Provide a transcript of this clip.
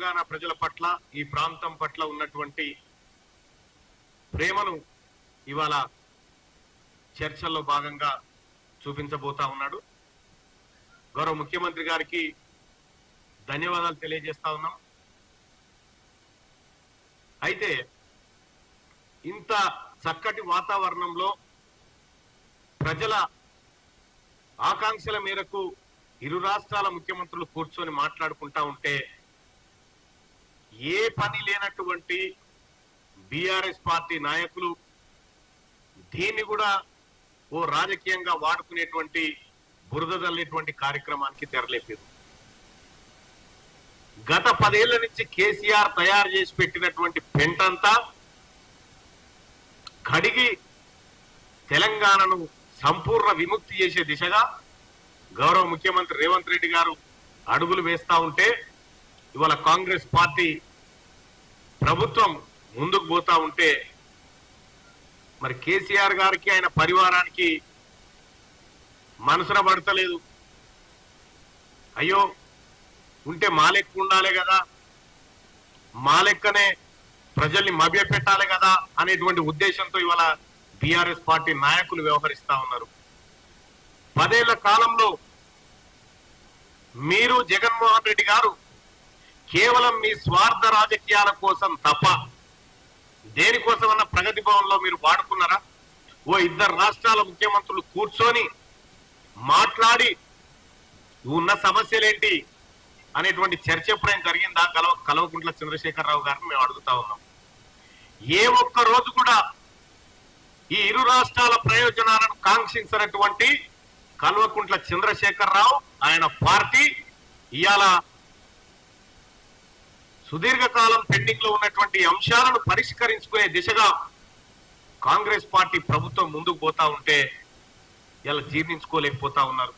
తెలంగాణ ప్రజల పట్ల ఈ ప్రాంతం పట్ల ఉన్నటువంటి ప్రేమను ఇవాళ చర్చల్లో భాగంగా చూపించబోతా ఉన్నాడు. గౌరవ ముఖ్యమంత్రి గారికి ధన్యవాదాలు తెలియజేస్తా ఉన్నాం. అయితే ఇంత చక్కటి వాతావరణంలో ప్రజల ఆకాంక్షల మేరకు ఇరు రాష్ట్రాల ముఖ్యమంత్రులు కూర్చొని మాట్లాడుకుంటా ఉంటే ఏ పని లేనటువంటి బీఆర్ఎస్ పార్టీ నాయకులు దీన్ని కూడా ఓ రాజకీయంగా వాడుకునేటువంటి బురద జల్లేటువంటి కార్యక్రమానికి తెరలేపారు. గత 10 ఏళ్ల నుంచి కేసీఆర్ తయారు చేసి పెట్టినటువంటి పెంటంతా కడిగి తెలంగాణను సంపూర్ణ విముక్తి చేసే దిశగా గౌరవ ముఖ్యమంత్రి రేవంత్ రెడ్డి గారు అడుగులు వేస్తా ఉంటే ఇవాళ కాంగ్రెస్ పార్టీ ప్రభుత్వం ముందుకు పోతా ఉంటే మరి కేసీఆర్ గారికి ఆయన పరివారానికి మనసున పడతలేదు. అయ్యో ఉంటే మా లెక్క ఉండాలి కదా, మా లెక్కనే ప్రజల్ని మభ్య పెట్టాలి కదా అనేటువంటి ఉద్దేశంతో ఇవాళ బీఆర్ఎస్ పార్టీ నాయకులు వ్యవహరిస్తా ఉన్నారు. 10 ఏళ్ల కాలంలో మీరు జగన్మోహన్ రెడ్డి గారు కేవలం మీ స్వార్థ రాజకీయాల కోసం తప్ప దేనికోసమన్నా ప్రగతి భవన్లో మీరు వాడుకున్నారా? ఓ 2 రాష్ట్రాల ముఖ్యమంత్రులు కూర్చొని మాట్లాడి ఉన్న సమస్యలేంటి అనేటువంటి చర్చ ఎప్పుడైనా జరిగిందా? కల్వకుంట్ల చంద్రశేఖరరావు గారిని మేము అడుగుతా ఉన్నాం. ఏ ఒక్క రోజు కూడా ఈ ఇరు రాష్ట్రాల ప్రయోజనాలను కాంక్షించినటువంటి కల్వకుంట్ల చంద్రశేఖరరావు ఆయన పార్టీ ఇవాళ సుదీర్ఘకాలం పెండింగ్ లో ఉన్నటువంటి అంశాలను పరిష్కరించుకునే దిశగా కాంగ్రెస్ పార్టీ ప్రభుత్వం ముందుకు పోతా ఉంటే ఇలా జీర్ణించుకోలేకపోతా ఉన్నారు.